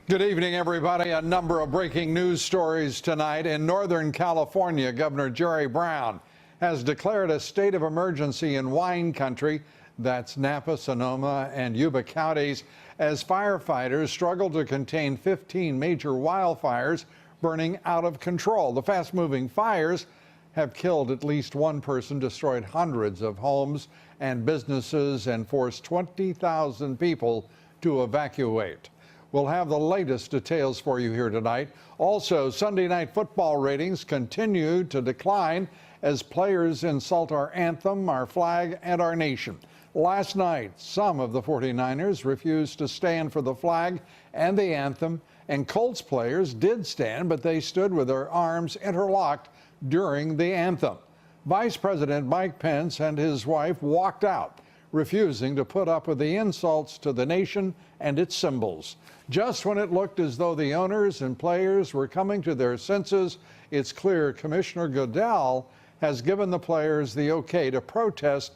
Good evening, everybody. A number of breaking news stories tonight. In Northern California, Governor Jerry Brown has declared a state of emergency in wine country. That's Napa, Sonoma, and Yuba counties, as firefighters struggle to contain 15 major wildfires burning out of control. The fast-moving fires have killed at least one person, destroyed hundreds of homes and businesses, and forced 20,000 people to evacuate. We'll have the latest details for you here tonight. Also, Sunday night football ratings continue to decline as players insult our anthem, our flag, and our nation. Last night, some of the 49ers refused to stand for the flag and the anthem, and Colts players did stand, but they stood with their arms interlocked during the anthem. Vice President Mike Pence and his wife walked out, refusing to put up with the insults to the nation and its symbols. Just when it looked as though the owners and players were coming to their senses, it's clear Commissioner Goodell has given the players the okay to protest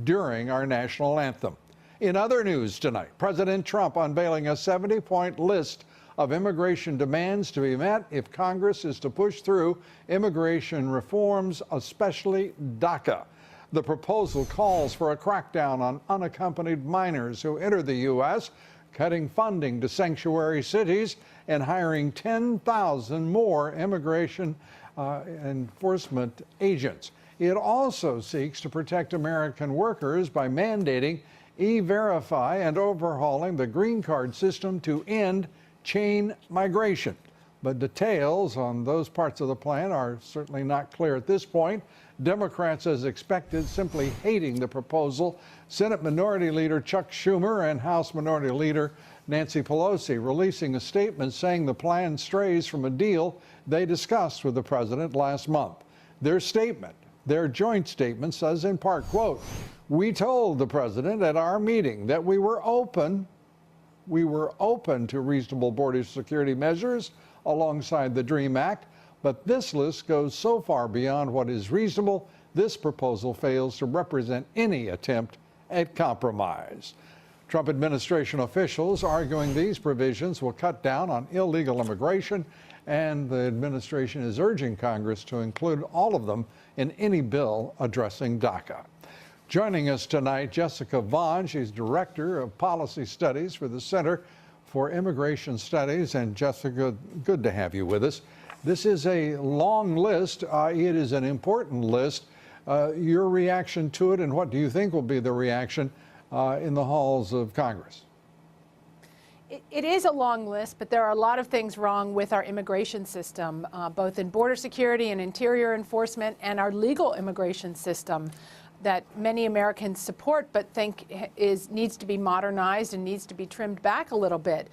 during our national anthem. In other news tonight, President Trump unveiling a 70-point list of immigration demands to be met if Congress is to push through immigration reforms, especially DACA. The proposal calls for a crackdown on unaccompanied minors who enter the U.S., cutting funding to sanctuary cities, and hiring 10,000 more immigration enforcement agents. It also seeks to protect American workers by mandating E-Verify and overhauling the green card system to end chain migration. But details on those parts of the plan are certainly not clear at this point. Democrats, as expected, simply hating the proposal. Senate Minority Leader Chuck Schumer and House Minority Leader Nancy Pelosi releasing a statement saying the plan strays from a deal they discussed with the president last month. Their statement, their joint statement, says in part, quote, "We told the president at our meeting that we were open to reasonable border security measures alongside the DREAM Act, but this list goes so far beyond what is reasonable, this proposal fails to represent any attempt at compromise." Trump administration officials arguing these provisions will cut down on illegal immigration, and the administration is urging Congress to include all of them in any bill addressing DACA. Joining us tonight, Jessica Vaughn. She's Director of Policy Studies for the Center for Immigration Studies. And Jessica, good to have you with us. This is a long list. It is an important list. Your reaction to it, and what do you think will be the reaction in the halls of Congress? It is a long list, but there are a lot of things wrong with our immigration system, both in border security and interior enforcement, and our legal immigration system that many Americans support but think needs to be modernized and needs to be trimmed back a little bit.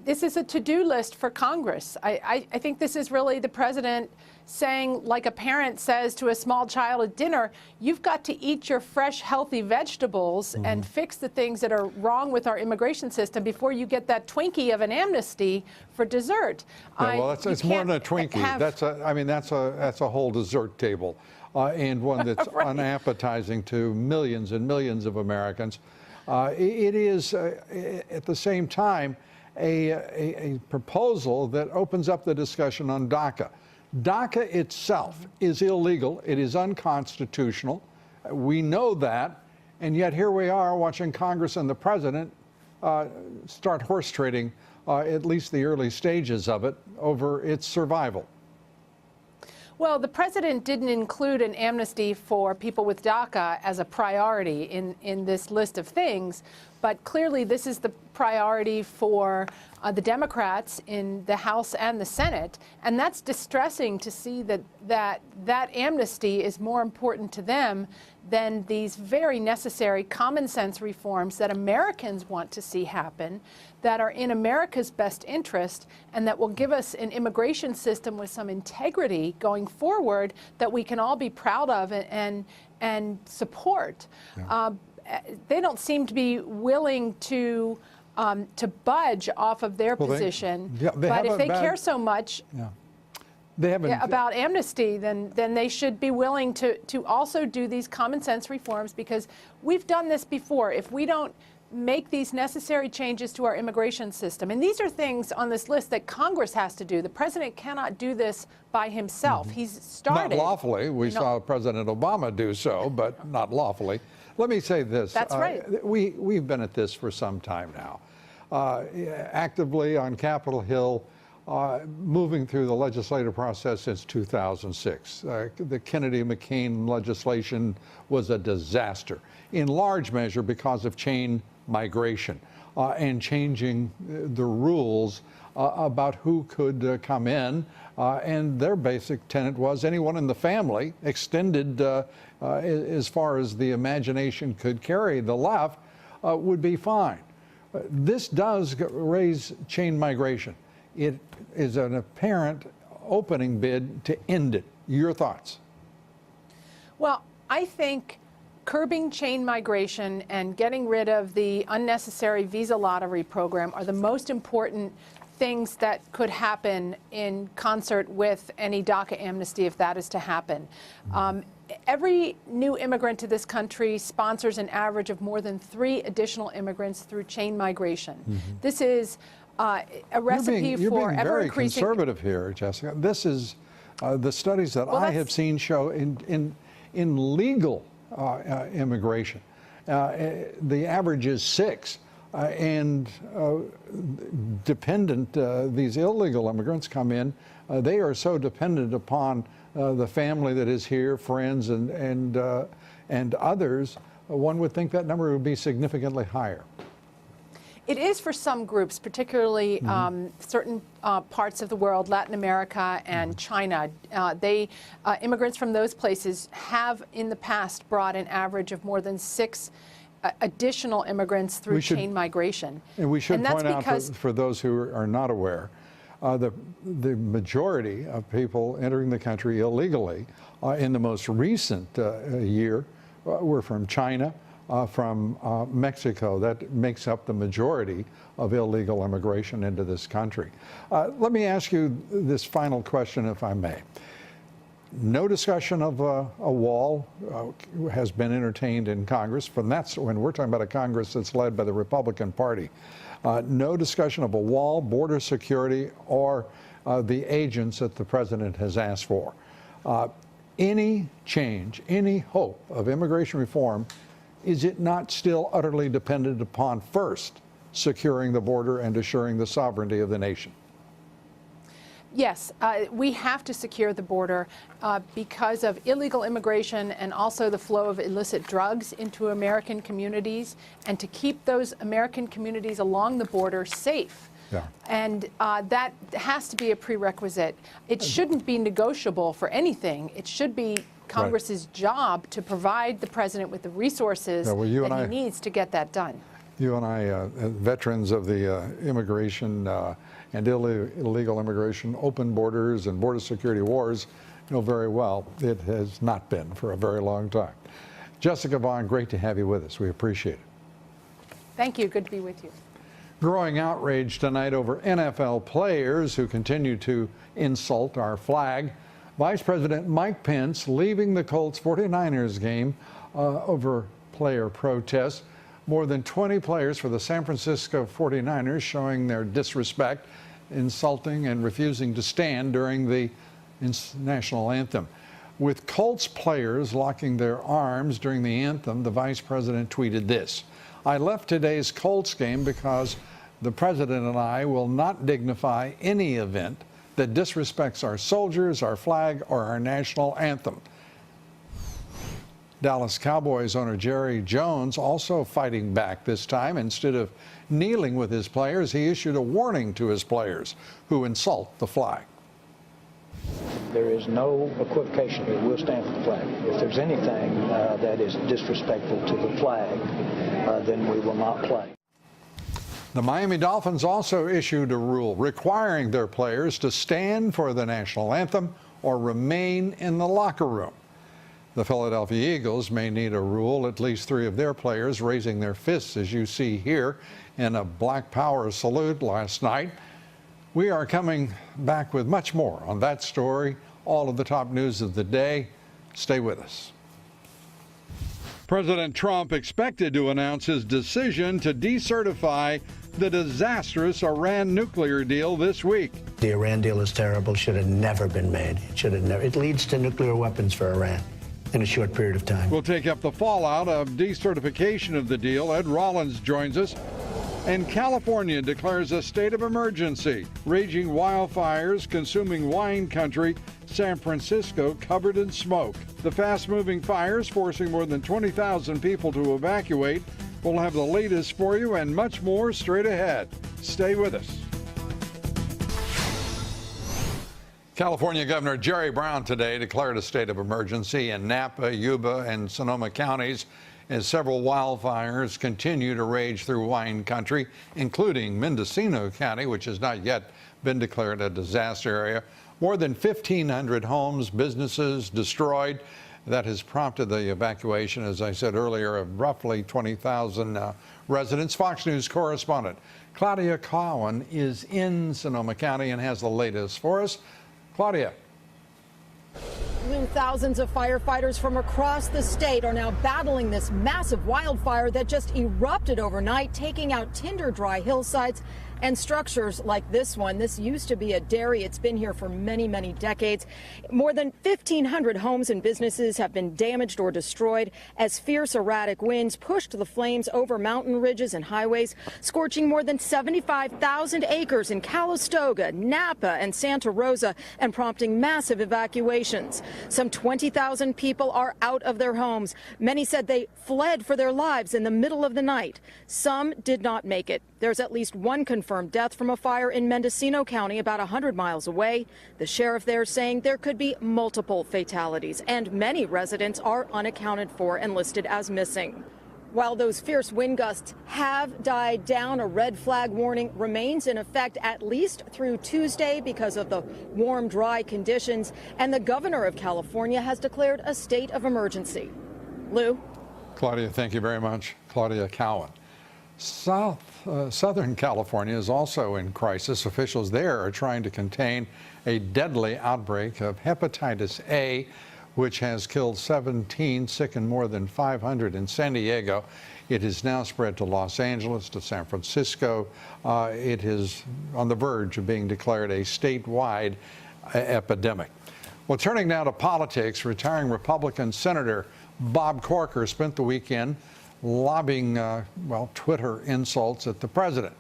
This is a to-do list for Congress. I think this is really the president saying, like a parent says to a small child at dinner, you've got to eat your fresh, healthy vegetables and fix the things that are wrong with our immigration system before you get that Twinkie of an amnesty for dessert. Yeah, well, it's more than a Twinkie. That's a whole dessert table, and one that's right. unappetizing to millions and millions of Americans. It is, at the same time, a proposal that opens up the discussion on DACA. DACA itself is illegal. It is unconstitutional. We know that. And yet here we are watching Congress and the president start horse trading, at least the early stages of it, over its survival. Well, the president didn't include an amnesty for people with DACA as a priority in this list of things, but clearly this is the priority for the Democrats in the House and the Senate, and that's distressing to see that amnesty is more important to them than these very necessary common sense reforms that Americans want to see happen, that are in America's best interest, and that will give us an immigration system with some integrity going forward that we can all be proud of and support. Yeah. They don't seem to be willing to budge off of their position. But if they care so much about amnesty, then they should be willing to also do these common sense reforms, because we've done this before. If we don't make these necessary changes to our immigration system. And these are things on this list that Congress has to do. The president cannot do this by himself. He's started. Not lawfully. We saw President Obama do so, but not lawfully. Let me say this. That's right. We've been at this for some time now, actively on Capitol Hill, moving through the legislative process since 2006. The Kennedy-McCain legislation was a disaster, in large measure because of chain migration and changing the rules about who could come in. And their basic tenet was anyone in the family, extended as far as the imagination could carry the left, would be fine. This does raise chain migration. It is an apparent opening bid to end it. Your thoughts? Well, I think curbing chain migration and getting rid of the unnecessary visa lottery program are the most important things that could happen in concert with any DACA amnesty if that is to happen. Every new immigrant to this country sponsors an average of more than 3 additional immigrants through chain migration. This is a recipe you're for being ever very increasing. conservative here, Jessica. This is the studies that I have seen show in legal immigration. The average is 6. And dependent, these illegal immigrants come in, they are so dependent upon the family that is here, friends and others, one would think that number would be significantly higher. It is for some groups, particularly certain parts of the world, Latin America and China. Immigrants from those places have in the past brought an average of more than 6 additional immigrants through chain migration. And we should point out for those who are not aware, the majority of people entering the country illegally in the most recent year were from China, from Mexico. That makes up the majority of illegal immigration into this country. Let me ask you this final question, if I may. No discussion of a wall has been entertained in Congress. That's when we're talking about a Congress that's led by the Republican Party. No discussion of a wall, border security, or the agents that the president has asked for. Any change, any hope of immigration reform, is it not still utterly dependent upon first securing the border and assuring the sovereignty of the nation? Yes, we have to secure the border because of illegal immigration and also the flow of illicit drugs into American communities, and to keep those American communities along the border safe. Yeah. And that has to be a prerequisite. It shouldn't be negotiable for anything. It should be Congress's job to provide the president with the resources that he needs to get that done. You and I, veterans of the immigration and illegal immigration, open borders and border security wars, know very well it has not been for a very long time. Jessica Vaughn, great to have you with us. We appreciate it. Thank you. Good to be with you. Growing outrage tonight over NFL players who continue to insult our flag. Vice President Mike Pence leaving the Colts 49ers game over player protests. More than 20 players for the San Francisco 49ers showing their disrespect, insulting and refusing to stand during the national anthem. With Colts players locking their arms during the anthem, the vice president tweeted this: "I left today's Colts game because the president and I will not dignify any event that disrespects our soldiers, our flag, or our national anthem." Dallas Cowboys owner Jerry Jones also fighting back this time. Instead of kneeling with his players, he issued a warning to his players who insult the flag. There is no equivocation here. We'll stand for the flag. If there's anything that is disrespectful to the flag, then we will not play. The Miami Dolphins also issued a rule requiring their players to stand for the national anthem or remain in the locker room. The Philadelphia Eagles may need a rule, at least 3 of their players raising their fists, as you see here, in a Black Power salute last night. We are coming back with much more on that story, all of the top news of the day. Stay with us. President Trump expected to announce his decision to decertify the disastrous Iran nuclear deal this week. The Iran deal is terrible, should have never been made. It leads to nuclear weapons for Iran in a short period of time. We'll take up the fallout of decertification of the deal. Ed Rollins joins us. And California declares a state of emergency. Raging wildfires consuming wine country, San Francisco covered in smoke. The fast-moving fires forcing more than 20,000 people to evacuate. We'll have the latest for you and much more straight ahead. Stay with us. California Governor Jerry Brown today declared a state of emergency in Napa, Yuba, and Sonoma counties as several wildfires continue to rage through wine country, including Mendocino County, which has not yet been declared a disaster area. More than 1,500 homes, businesses destroyed. That has prompted the evacuation, as I said earlier, of roughly 20,000 residents. Fox News correspondent Claudia Cowan is in Sonoma County and has the latest for us. Claudia. Thousands of firefighters from across the state are now battling this massive wildfire that just erupted overnight, taking out tinder-dry hillsides and structures like this one. This used to be a dairy. It's been here for many, many decades. More than 1,500 homes and businesses have been damaged or destroyed as fierce, erratic winds pushed the flames over mountain ridges and highways, scorching more than 75,000 acres in Calistoga, Napa, and Santa Rosa, and prompting massive evacuations. Some 20,000 people are out of their homes. Many said they fled for their lives in the middle of the night. Some did not make it. There's at least one confirmed death from a fire in Mendocino County, about 100 miles away. The sheriff there saying there could be multiple fatalities, and many residents are unaccounted for and listed as missing. While those fierce wind gusts have died down, a red flag warning remains in effect at least through Tuesday because of the warm, dry conditions, and the governor of California has declared a state of emergency. Lou? Claudia, thank you very much. Claudia Cowan. Southern California is also in crisis. Officials there are trying to contain a deadly outbreak of hepatitis A, which has killed 17, sickened more than 500 in San Diego. It has now spread to Los Angeles, to San Francisco. It is on the verge of being declared a statewide epidemic. Well, turning now to politics, retiring Republican Senator Bob Corker spent the weekend lobbing, Twitter insults at the president.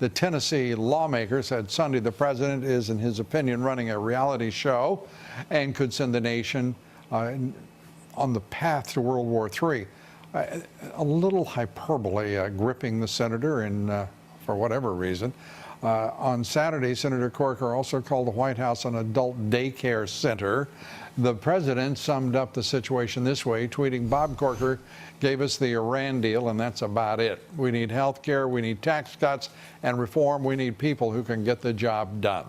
The Tennessee lawmaker said Sunday the president is, in his opinion, running a reality show and could send the nation on the path to World War III. A little hyperbole gripping the senator, and for whatever reason. On Saturday, Senator Corker also called the White House an adult daycare center. The president summed up the situation this way, tweeting, "Bob Corker gave us the Iran deal, and that's about it. We need health care, we need tax cuts and reform. We need people who can get the job done."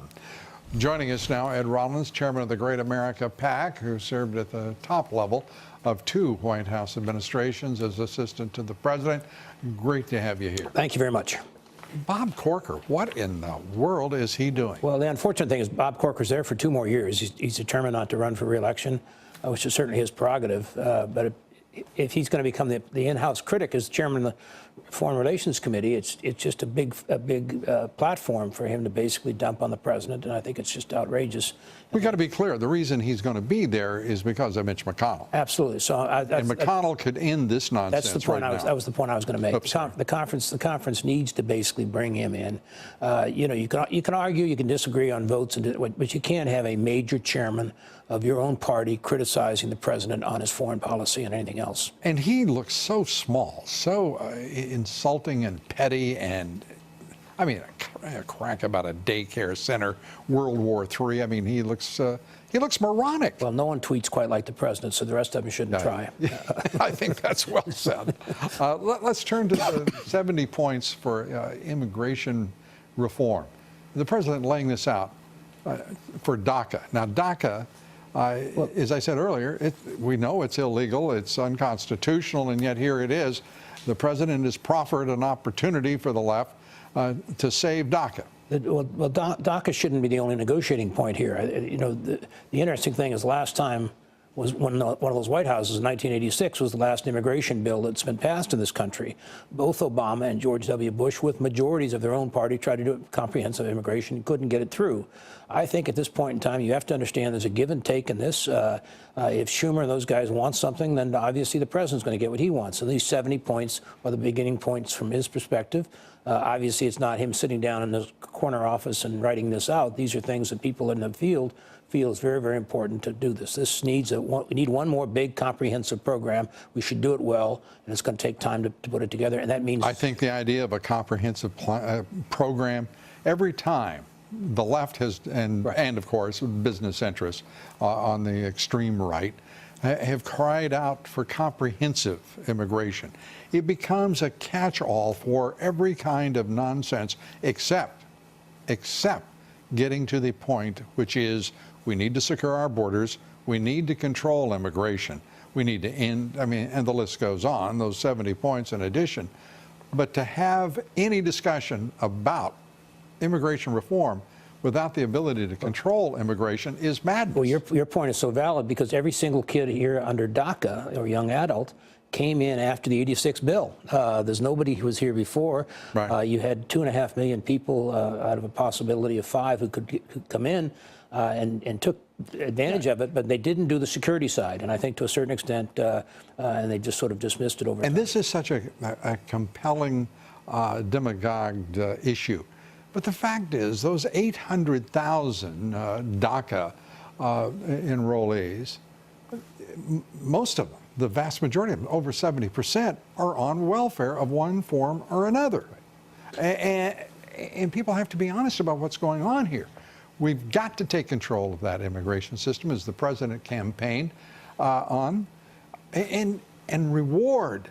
Joining us now, Ed Rollins, chairman of the Great America PAC, who served at the top level of 2 White House administrations as assistant to the president. Great to have you here. Thank you very much. Bob Corker, what in the world is he doing? Well, the unfortunate thing is Bob Corker's there for 2 more years. He's determined not to run for re-election, which is certainly his prerogative. But if he's going to become the in-house critic as chairman of the Foreign Relations Committee, it's just a big platform for him to basically dump on the president, and I think it's just outrageous. We've got to be clear. The reason he's going to be there is because of Mitch McConnell. Absolutely. So and McConnell could end this nonsense. That's the point. Right now. That was the point I was going to make. Oops, the conference needs to basically bring him in. You can argue, you can disagree on votes, but you can't have a major chairman of your own party criticizing the president on his foreign policy and anything else. And he looks so small, so insulting and petty, and I mean, a crack about a daycare center, World War III. I mean, he looks moronic. Well, no one tweets quite like the president, so the rest of them shouldn't try. I think that's well said. Let's turn to the 70 points for immigration reform. The president laying this out for DACA. Now, DACA, as I said earlier, we know it's illegal, it's unconstitutional, and yet here it is. The president has proffered an opportunity for the left to save DACA. Well, DACA shouldn't be the only negotiating point here. The interesting thing is last time was one of those White Houses in 1986 was the last immigration bill that's been passed in this country. Both Obama and George W. Bush, with majorities of their own party, tried to do comprehensive immigration, couldn't get it through. I think at this point in time, you have to understand there's a give and take in this. If Schumer and those guys want something, then obviously the president's going to get what he wants. So these 70 points are the beginning points from his perspective. Obviously, it's not him sitting down in the corner office and writing this out. These are things that people in the field feel is very, very important to do this. This needs we need one more big comprehensive program. We should do it well, and it's going to take time to put it together. And that means I think the idea of a comprehensive program, every time the left has, and of course business interests on the extreme right, have cried out for comprehensive immigration. It becomes a catch-all for every kind of nonsense except getting to the point, which is we need to secure our borders, we need to control immigration, we need to end, and the list goes on, those 70 points in addition. But to have any discussion about immigration reform without the ability to control immigration is madness. Well, your point is so valid because every single kid here under DACA, or young adult, came in after the '86 bill. There's nobody who was here before. Right. You had 2.5 million people out of a possibility of 5 who could come in and took advantage of it, but they didn't do the security side. And I think to a certain extent, and they just sort of dismissed it over time. And this is such a compelling demagogued issue. But the fact is, those 800,000 DACA enrollees, most of them, the vast majority of them, over 70%, are on welfare of one form or another. And people have to be honest about what's going on here. We've got to take control of that immigration system, as the president campaigned on, and reward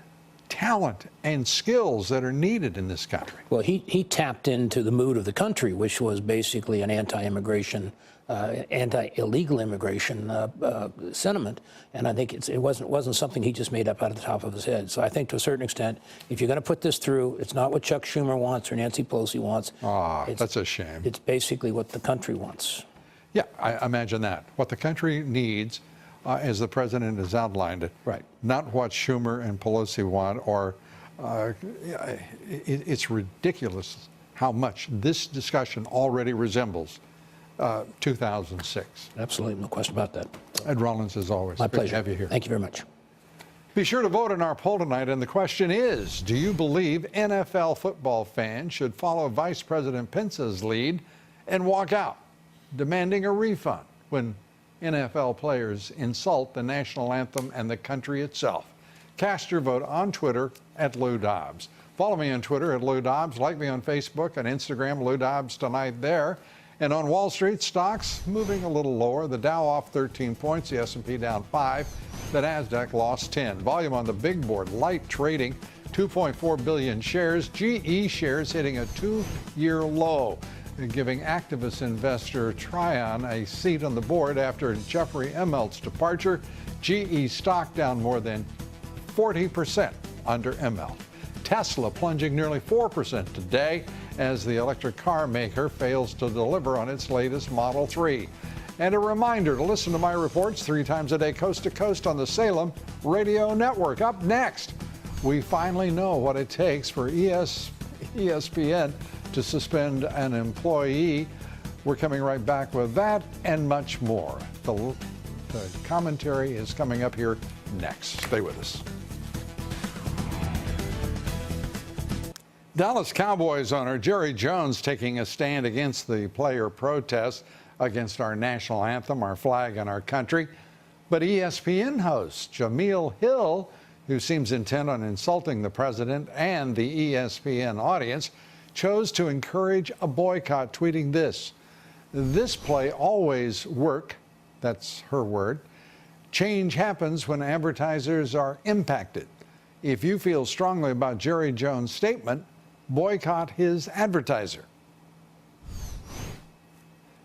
talent and skills that are needed in this country. Well, he tapped into the mood of the country, which was basically an anti-immigration, anti-illegal immigration sentiment, and I think it wasn't something he just made up out of the top of his head. So I think to a certain extent, if you're going to put this through, it's not what Chuck Schumer wants or Nancy Pelosi wants. That's a shame. It's basically what the country wants. Yeah, I imagine that. What the country needs, as the president has outlined it, right? Not what Schumer and Pelosi want, or it's ridiculous how much this discussion already resembles 2006. Absolutely, no question about that. Ed Rollins, as always. My pleasure. Good to have you here. Thank you very much. Be sure to vote in our poll tonight, and the question is, do you believe NFL football fans should follow Vice President Pence's lead and walk out, demanding a refund when NFL players insult the national anthem and the country itself? Cast your vote on Twitter at Lou Dobbs. Follow me on Twitter at Lou Dobbs. Like me on Facebook and Instagram, Lou Dobbs Tonight there. And on Wall Street, stocks moving a little lower. The Dow off 13 points, the S&P down 5. The Nasdaq lost 10. Volume on the big board, light trading, 2.4 billion shares. GE shares hitting a 2-year low, giving activist investor Tryon a seat on the board after Jeffrey Immelt's departure. GE stock down more than 40% under Immelt. Tesla plunging nearly 4% today as the electric car maker fails to deliver on its latest Model 3. And a reminder to listen to my reports 3 times a day, coast to coast on the Salem Radio Network. Up next, we finally know what it takes for ESPN to suspend an employee. We're coming right back with that and much more. The commentary is coming up here next. Stay with us. Dallas Cowboys owner Jerry Jones taking a stand against the player protests against our national anthem, our flag, and our country. But ESPN host Jameel Hill, who seems intent on insulting the president and the ESPN audience, chose to encourage a boycott, tweeting this: "This play always work," that's her word. "Change happens when advertisers are impacted. If you feel strongly about Jerry Jones' statement, boycott his advertiser."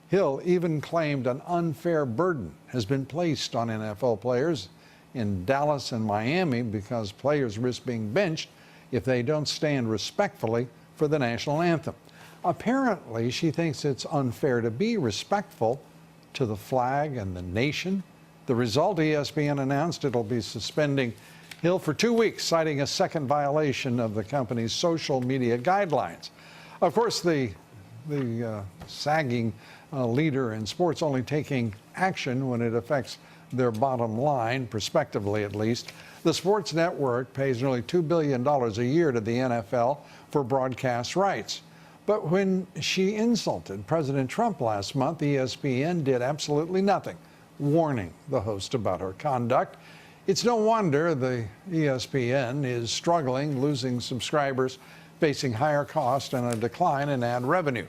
Hill even claimed an unfair burden has been placed on NFL players in Dallas and Miami because players risk being benched if they don't stand respectfully for the national anthem. Apparently, she thinks it's unfair to be respectful to the flag and the nation The result, ESPN announced it'll be suspending Hill for 2 weeks, citing a second violation of the company's social media guidelines. Of course, the sagging leader in sports only taking action when it affects their bottom line, prospectively at least. The sports network pays nearly $2 billion a year to the NFL for broadcast rights. But when she insulted President Trump last month, ESPN did absolutely nothing, warning the host about her conduct. It's no wonder the ESPN is struggling, losing subscribers, facing higher costs and a decline in ad revenue.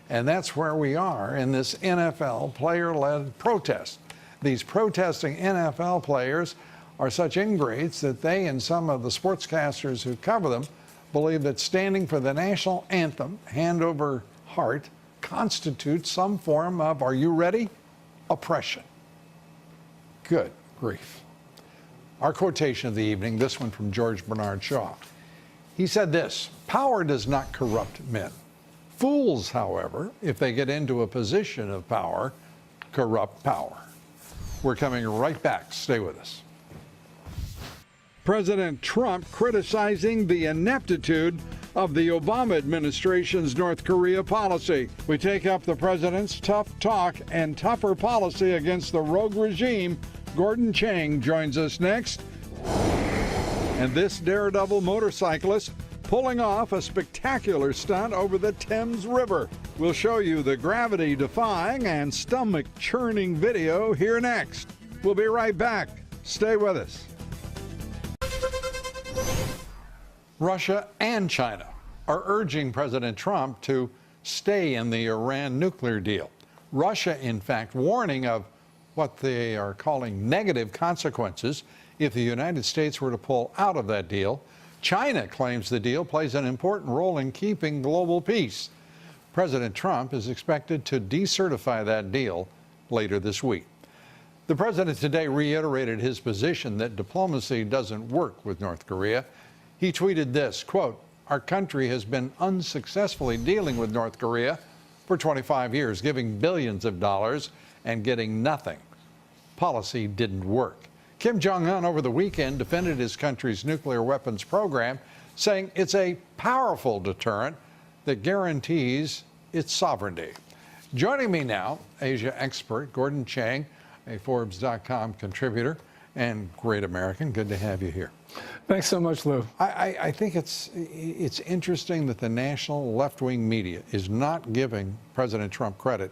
And that's where we are in this NFL player-led protest. These protesting NFL players are such ingrates that they and some of the sportscasters who cover them believe that standing for the national anthem, hand over heart, constitutes some form of, are you ready, oppression. Good grief. Our quotation of the evening, this one from George Bernard Shaw. He said this: power does not corrupt men. Fools, however, if they get into a position of power, corrupt power. We're coming right back. Stay with us. President Trump criticizing the ineptitude of the Obama administration's North Korea policy. We take up the president's tough talk and tougher policy against the rogue regime. Gordon Chang joins us next. And this daredevil motorcyclist pulling off a spectacular stunt over the Thames River. We'll show you the gravity-defying and stomach-churning video here next. We'll be right back. Stay with us. Russia and China are urging President Trump to stay in the Iran nuclear deal. Russia, in fact, warning of what they are calling negative consequences if the United States were to pull out of that deal. China claims the deal plays an important role in keeping global peace. President Trump is expected to decertify that deal later this week. The president today reiterated his position that diplomacy doesn't work with North Korea. He tweeted this, quote, "Our country has been unsuccessfully dealing with North Korea for 25 years, giving billions of dollars and getting nothing. Policy didn't work." Kim Jong-un over the weekend defended his country's nuclear weapons program, saying it's a powerful deterrent that guarantees its sovereignty. Joining me now, Asia expert Gordon Chang, a Forbes.com contributor and great American. Good to have you here. Thanks so much, Lou. I think it's interesting that the national left-wing media is not giving President Trump credit.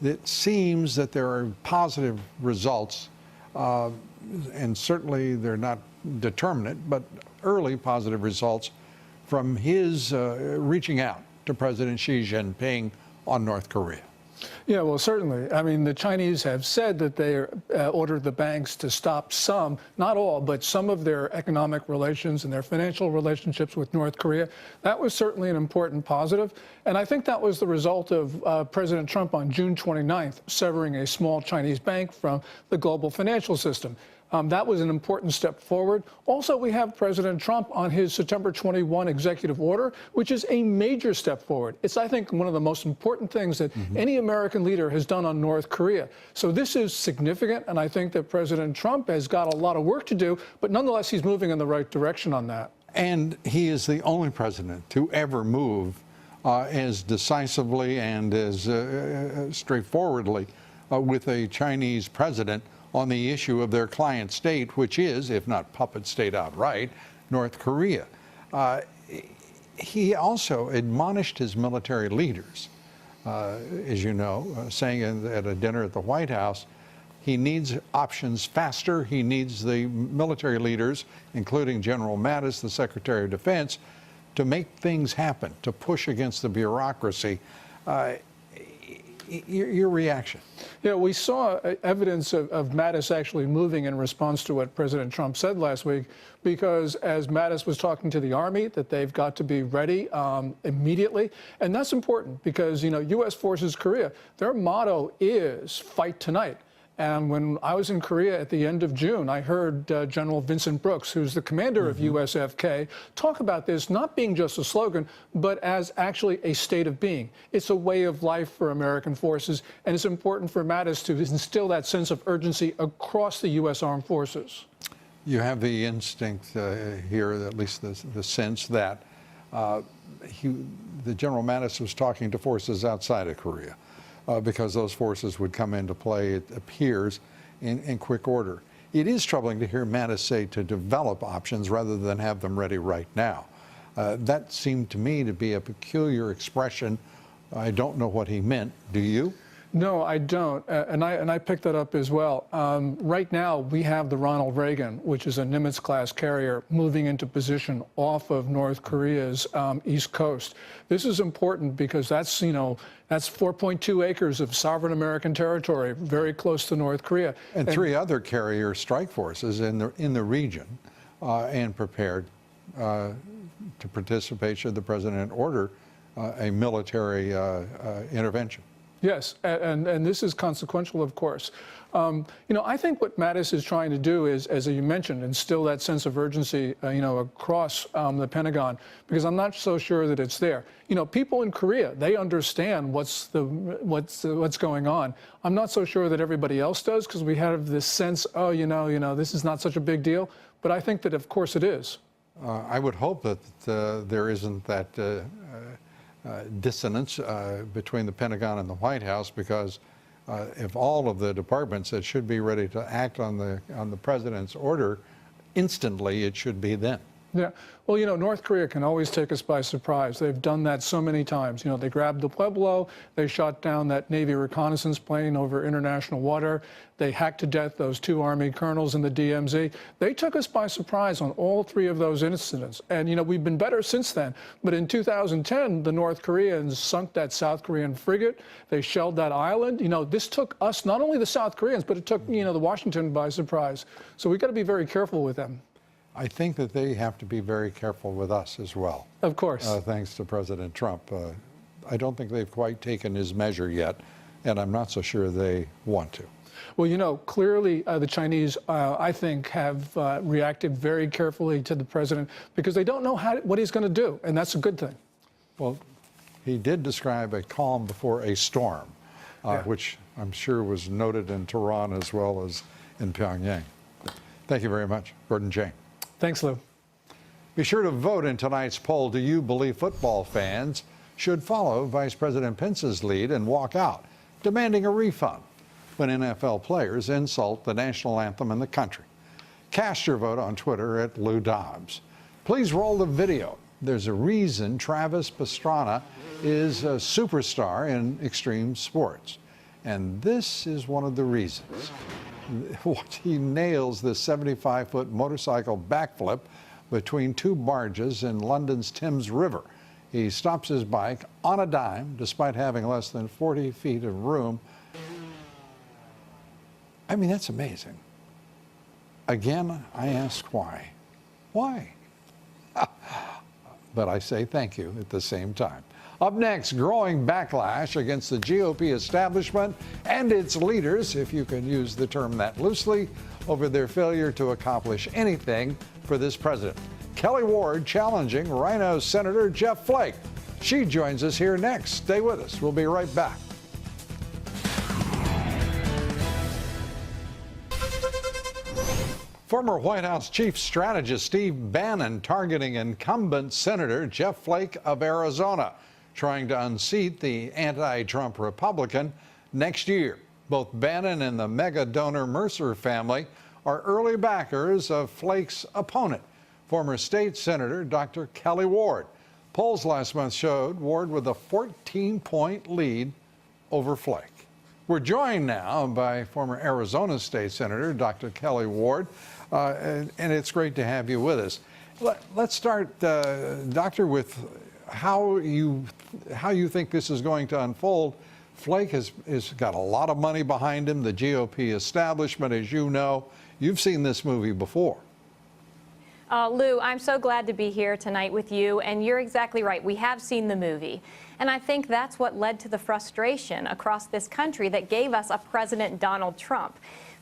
It seems that there are positive results, and certainly they're not determinate, but early positive results from his reaching out to President Xi Jinping on North Korea. Yeah, well, certainly. I mean, the Chinese have said that they ordered the banks to stop some, not all, but some of their economic relations and their financial relationships with North Korea. That was certainly an important positive. And I think that was the result of President Trump on June 29th severing a small Chinese bank from the global financial system. That was an important step forward. Also, we have President Trump on his September 21 executive order, which is a major step forward. It's, I think, one of the most important things that any American leader has done on North Korea. So this is significant, and I think that President Trump has got a lot of work to do, but nonetheless, he's moving in the right direction on that. And he is the only president to ever move as decisively and as straightforwardly with a Chinese president on the issue of their client state, which is, if not puppet state outright, North Korea. He also admonished his military leaders, as you know, saying at a dinner at the White House, he needs options faster. He needs the military leaders, including General Mattis, the Secretary of Defense, to make things happen, to push against the bureaucracy. Your reaction? Yeah, we saw evidence of Mattis actually moving in response to what President Trump said last week, because as Mattis was talking to the Army, that they've got to be ready immediately. And that's important because, you know, U.S. Forces Korea, their motto is fight tonight. And when I was in Korea at the end of June, I heard General Vincent Brooks, who's the commander of USFK, talk about this not being just a slogan, but as actually a state of being. It's a way of life for American forces, and it's important for Mattis to instill that sense of urgency across the U.S. Armed Forces. You have the instinct here, at least the sense that the General Mattis was talking to forces outside of Korea because those forces would come into play, it appears, in quick order. It is troubling to hear Mattis say to develop options rather than have them ready right now. That seemed to me to be a peculiar expression. I don't know what he meant. Do you? No, I don't, and I picked that up as well. Right now, we have the Ronald Reagan, which is a Nimitz-class carrier, moving into position off of North Korea's east coast. This is important because that's, that's 4.2 acres of sovereign American territory, very close to North Korea. And 3 other carrier strike forces in the region, and prepared to participate should the president order a military intervention. Yes, and this is consequential, of course. I think what Mattis is trying to do is, as you mentioned, instill that sense of urgency, across the Pentagon, because I'm not so sure that it's there. People in Korea, they understand what's going on. I'm not so sure that everybody else does, because we have this sense, oh, this is not such a big deal. But I think that, of course, it is. I would hope that there isn't that dissonance between the Pentagon and the White House, because if all of the departments that should be ready to act on the president's order instantly, it should be them. Yeah. Well, North Korea can always take us by surprise. They've done that so many times. They grabbed the Pueblo. They shot down that Navy reconnaissance plane over international water. They hacked to death those 2 Army colonels in the DMZ. They took us by surprise on all 3 of those incidents. And, we've been better since then. But in 2010, the North Koreans sunk that South Korean frigate. They shelled that island. This took us, not only the South Koreans, but it took, the Washington by surprise. So we've got to be very careful with them. I think that they have to be very careful with us as well. Of course. Thanks to President Trump. I don't think they've quite taken his measure yet, and I'm not so sure they want to. Well, clearly the Chinese, I think, have reacted very carefully to the president because they don't know what he's going to do, and that's a good thing. Well, he did describe a calm before a storm, which I'm sure was noted in Tehran as well as in Pyongyang. Thank you very much, Gordon Chang. Thanks, Lou. Be sure to vote in tonight's poll. Do you believe football fans should follow Vice President Pence's lead and walk out, demanding a refund when NFL players insult the national anthem in the country? Cast your vote on Twitter at Lou Dobbs. Please roll the video. There's a reason Travis Pastrana is a superstar in extreme sports. And this is one of the reasons. He nails this 75-foot motorcycle backflip between 2 barges in London's Thames River. He stops his bike on a dime, despite having less than 40 feet of room. I mean, that's amazing. Again, I ask why. Why? But I say thank you at the same time. Up next, growing backlash against the GOP establishment and its leaders, if you can use the term that loosely, over their failure to accomplish anything for this president. Kelly Ward challenging Rhino Senator Jeff Flake. She joins us here next. Stay with us. We'll be right back. Former White House Chief Strategist Steve Bannon targeting incumbent Senator Jeff Flake of Arizona, trying to unseat the anti-Trump Republican next year. Both Bannon and the mega donor Mercer family are early backers of Flake's opponent, former state senator Dr. Kelly Ward. Polls last month showed Ward with a 14-point lead over Flake. We're joined now by former Arizona state senator Dr. Kelly Ward, and it's great to have you with us. Let's start, Doctor, with how you think this is going to unfold. Flake has got a lot of money behind him, the GOP establishment, as you know. You've seen this movie before. Lou, I'm so glad to be here tonight with you, and you're exactly right. We have seen the movie, and I think that's what led to the frustration across this country that gave us a President Donald Trump.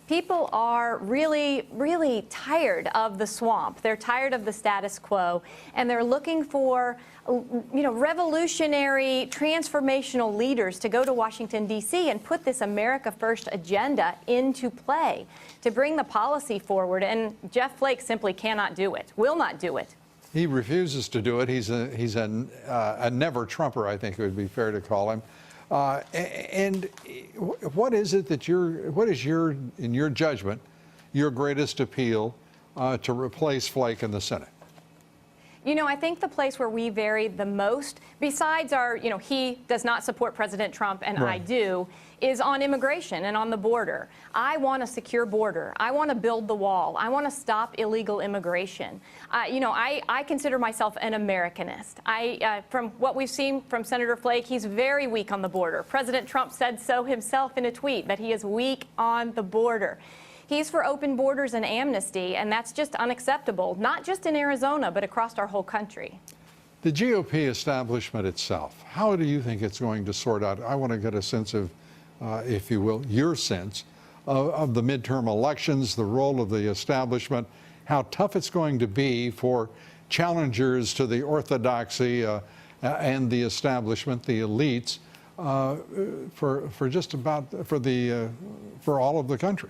People are really, really tired of the swamp. They're tired of the status quo, and they're looking for, revolutionary, transformational leaders to go to Washington, D.C. and put this America First agenda into play to bring the policy forward. And Jeff Flake simply cannot do it, will not do it. He refuses to do it. He's a never Trumper, I think it would be fair to call him. And what is it that in your judgment, your greatest appeal to replace Flake in the Senate? You know, I think the place where we vary the most, besides our, he does not support President Trump and I do, is on immigration and on the border. I want a secure border. I want to build the wall. I want to stop illegal immigration. I consider myself an Americanist. From what we've seen from Senator Flake, he's very weak on the border. President Trump said so himself in a tweet, that he is weak on the border. He's for open borders and amnesty, and that's just unacceptable, not just in Arizona, but across our whole country. The GOP establishment itself, how do you think it's going to sort out? I want to get a sense of, if you will, your sense of the midterm elections, the role of the establishment, how tough it's going to be for challengers to the orthodoxy and the establishment, the elites, for all of the country.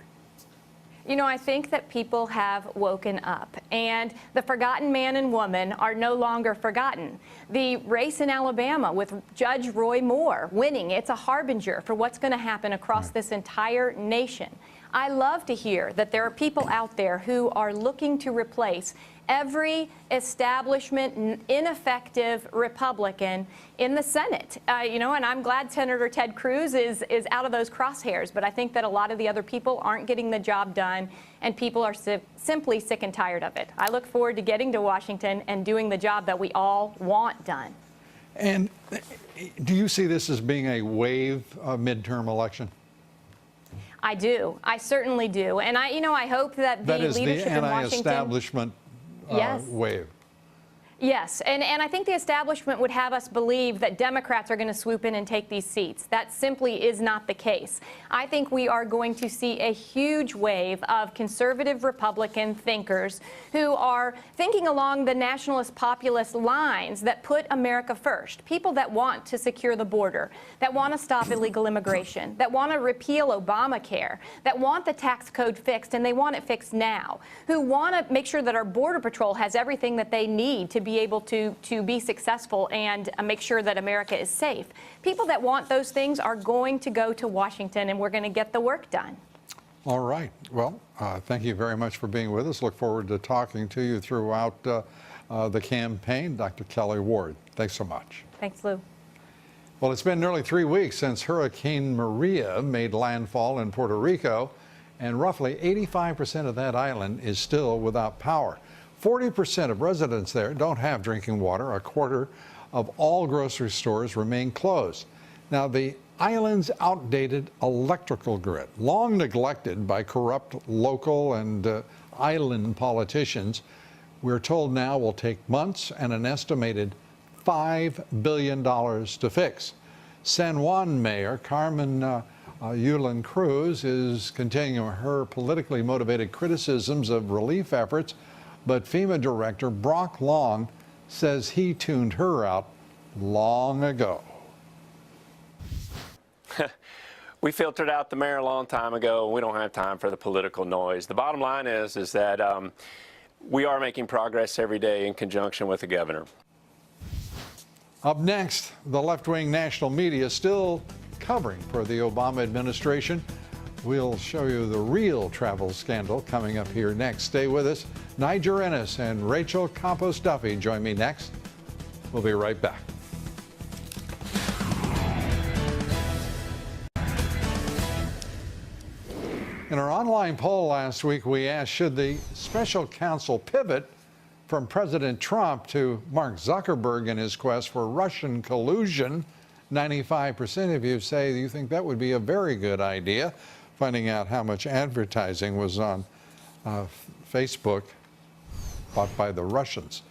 You know, I think that people have woken up, and the forgotten man and woman are no longer forgotten. The race in Alabama with Judge Roy Moore winning, it's a harbinger for what's going to happen across this entire nation. I love to hear that there are people out there who are looking to replace every establishment ineffective Republican in the Senate. And I'm glad Senator Ted Cruz is out of those crosshairs, but I think that a lot of the other people aren't getting the job done, and people are simply sick and tired of it. I look forward to getting to Washington and doing the job that we all want done. And do you see this as being a wave midterm election? I do. I certainly do. And I hope that the leadership in Washington... That is the anti-establishment wave. Yes, and I think the establishment would have us believe that Democrats are going to swoop in and take these seats. That simply is not the case. I think we are going to see a huge wave of conservative Republican thinkers who are thinking along the nationalist populist lines that put America first. People that want to secure the border, that want to stop illegal immigration, that want to repeal Obamacare, that want the tax code fixed, and they want it fixed now, who want to make sure that our Border Patrol has everything that they need to be able to be successful and make sure that America is safe. People that want those things are going to go to Washington, and we're going to get the work done. All right. Well, thank you very much for being with us. Look forward to talking to you throughout the campaign. Dr. Kelly Ward, thanks so much. Thanks, Lou. Well, it's been nearly 3 weeks since Hurricane Maria made landfall in Puerto Rico, and roughly 85% of that island is still without power. 40% of residents there don't have drinking water. A quarter of all grocery stores remain closed. Now, the island's outdated electrical grid, long neglected by corrupt local and island politicians, we're told now will take months and an estimated $5 billion to fix. San Juan Mayor Carmen Yulín Cruz is continuing her politically motivated criticisms of relief efforts, but FEMA Director Brock Long says he tuned her out long ago. We filtered out the mayor a long time ago. We don't have time for the political noise. The bottom line is that we are making progress every day in conjunction with the governor. Up next, the left-wing national media still covering for the Obama administration. We'll show you the real travel scandal coming up here next. Stay with us. Niger Ennis and Rachel Campos-Duffy join me next. We'll be right back. In our online poll last week, we asked, should the special counsel pivot from President Trump to Mark Zuckerberg in his quest for Russian collusion? 95% of you say you think that would be a very good idea. Finding out how much advertising was on Facebook bought by the Russians.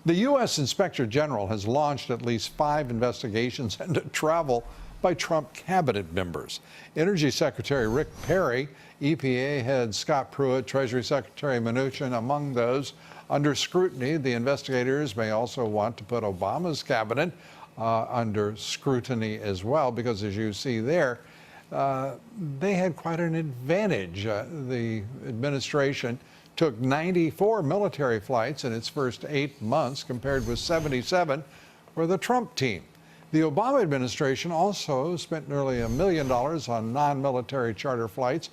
The U.S. Inspector General has launched at least 5 investigations into travel by Trump cabinet members. Energy Secretary Rick Perry, EPA head Scott Pruitt, Treasury Secretary Mnuchin among those under scrutiny. The investigators may also want to put Obama's cabinet under scrutiny as well, because as you see there, they had quite an advantage. The administration took 94 military flights in its first 8 months, compared with 77 for the Trump team. The Obama administration also spent nearly $1 million on non-military charter flights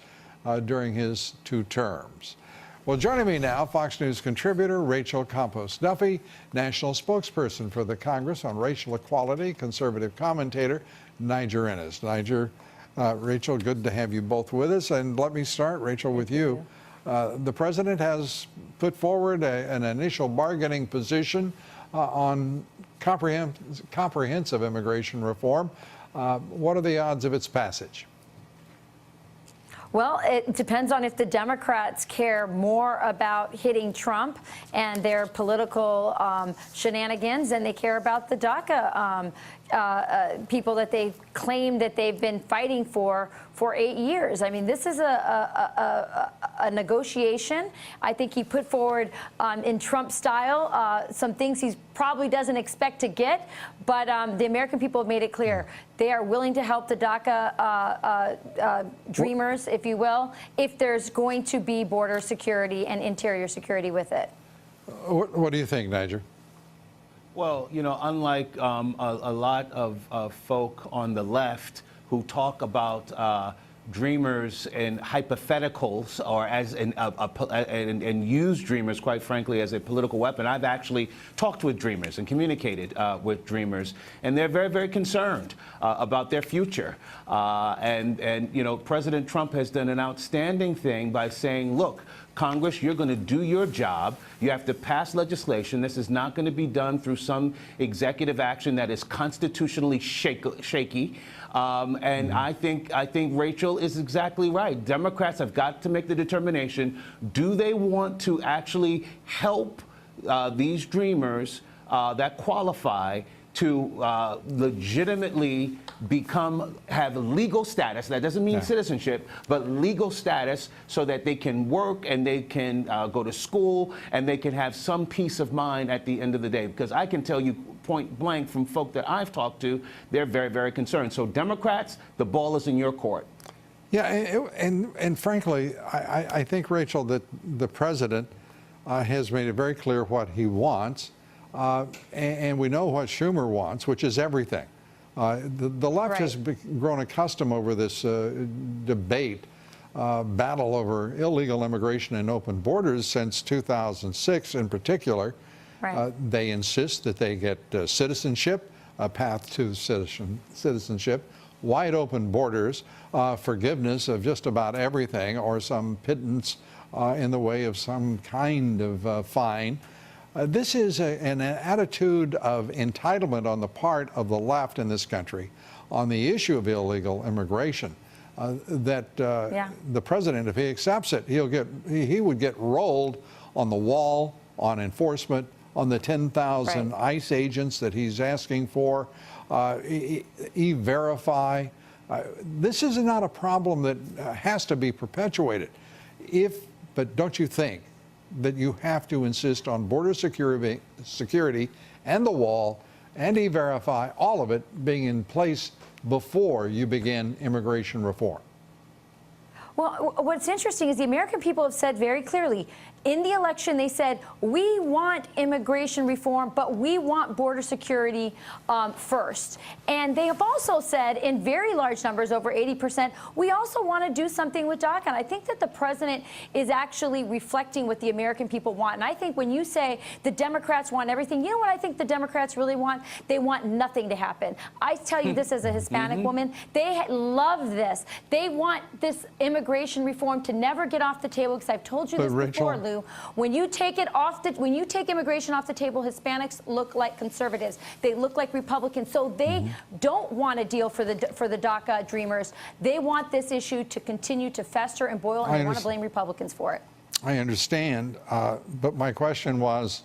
during his 2 terms. Well, joining me now, Fox News contributor Rachel Campos-Duffy, national spokesperson for the Congress on Racial Equality, conservative commentator Niger Ennis. Rachel, good to have you both with us. And let me start, Rachel, with you. The president has put forward an initial bargaining position on comprehensive immigration reform. What are the odds of its passage? Well, it depends on if the Democrats care more about hitting Trump and their political shenanigans than they care about the DACA people that they claim that they've been fighting for 8 years. I mean, this is a negotiation. I think he put forward, in Trump style, some things he probably doesn't expect to get, but the American people have made it clear they are willing to help the DACA dreamers, if you will, if there's going to be border security and interior security with it. What do you think, Niger? Well, you know, unlike a lot of folk on the left who talk about dreamers and hypotheticals, or as and use dreamers, quite frankly, as a political weapon, I've actually talked with dreamers and communicated with dreamers, and they're very, very concerned about their future. And you know, President Trump has done an outstanding thing by saying, look, Congress, you're going to do your job. You have to pass legislation. This is not going to be done through some executive action that is constitutionally shaky. And I think Rachel is exactly right. Democrats have got to make the determination: do they want to actually help these dreamers that qualify to legitimately have legal status? That doesn't mean citizenship, but legal status, so that they can work and they can go to school and they can have some peace of mind at the end of the day. Because I can tell you point blank from folk that I've talked to, they're very, very concerned. So Democrats, the ball is in your court. Yeah, and frankly, I think, Rachel, that the president has made it very clear what he wants. And we know what Schumer wants, which is everything. The left has grown accustomed over this debate, battle over illegal immigration and open borders since 2006 in particular. They insist that they get citizenship, a path to citizenship, wide open borders, forgiveness of just about everything, or some pittance in the way of some kind of fine. This is an attitude of entitlement on the part of the left in this country on the issue of illegal immigration that the president, if he accepts it, he would get rolled on the wall, on enforcement, on the 10,000 ICE agents that he's asking for, e-verify. This is not a problem that has to be perpetuated. But don't you think that you have to insist on border security and the wall and e-verify, all of it being in place before you begin immigration reform? Well, what's interesting is the American people have said very clearly, in the election, they said, we want immigration reform, but we want border security first. And they have also said, in very large numbers, over 80%, we also want to do something with DACA. And I think that the president is actually reflecting what the American people want. And I think when you say the Democrats want everything, you know what I think the Democrats really want? They want nothing to happen. I tell you this as a Hispanic woman, they love this. They want this immigration reform to never get off the table, because I've told you this before, Lou. When you take immigration off the table, Hispanics look like conservatives. They look like Republicans. So they don't want a deal for the DACA dreamers. They want this issue to continue to fester and boil, and they want to blame Republicans for it. I understand, but my question was,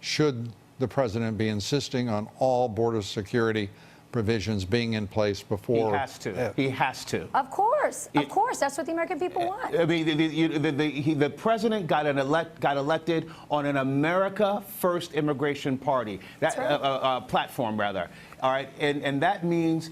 should the president be insisting on all border security provisions being in place before? He has to. He has to. Of course. Of course. That's what the American people want. I mean, the president got elected on an America First immigration party, platform rather. All right, and that means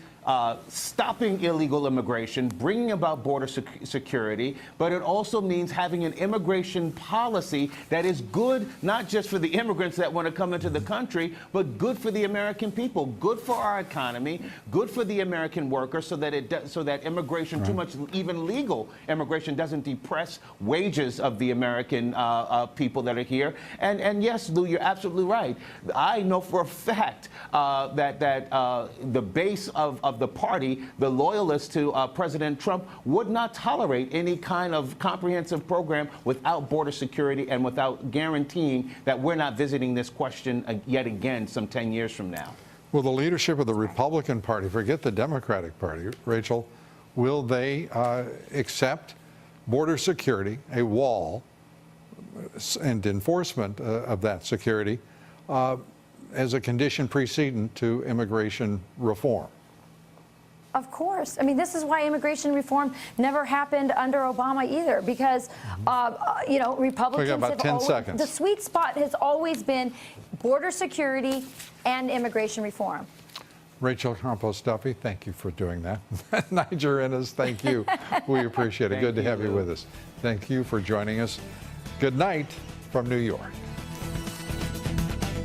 stopping illegal immigration, bringing about border security, but it also means having an immigration policy that is good not just for the immigrants that want to come into the country, but good for the American people, good for our economy, good for the American worker, so that immigration, too much even legal immigration, doesn't depress wages of the American people that are here. And yes, Lou, you're absolutely right. I know for a fact that the base of the party, the loyalists to President Trump, would not tolerate any kind of comprehensive program without border security and without guaranteeing that we're not visiting this question yet again some 10 years from now. Will the leadership of the Republican Party, forget the Democratic Party, Rachel, will they accept border security, a wall, and enforcement of that security as a condition precedent to immigration reform? Of course. I mean, this is why immigration reform never happened under Obama either, because, you know, Republicans We got about 10 seconds. The sweet spot has always been border security and immigration reform. Rachel Campos-Duffy, thank you for doing that. Niger Innes, thank you. We appreciate it. Good to have you with us. Thank you for joining us. Good night from New York.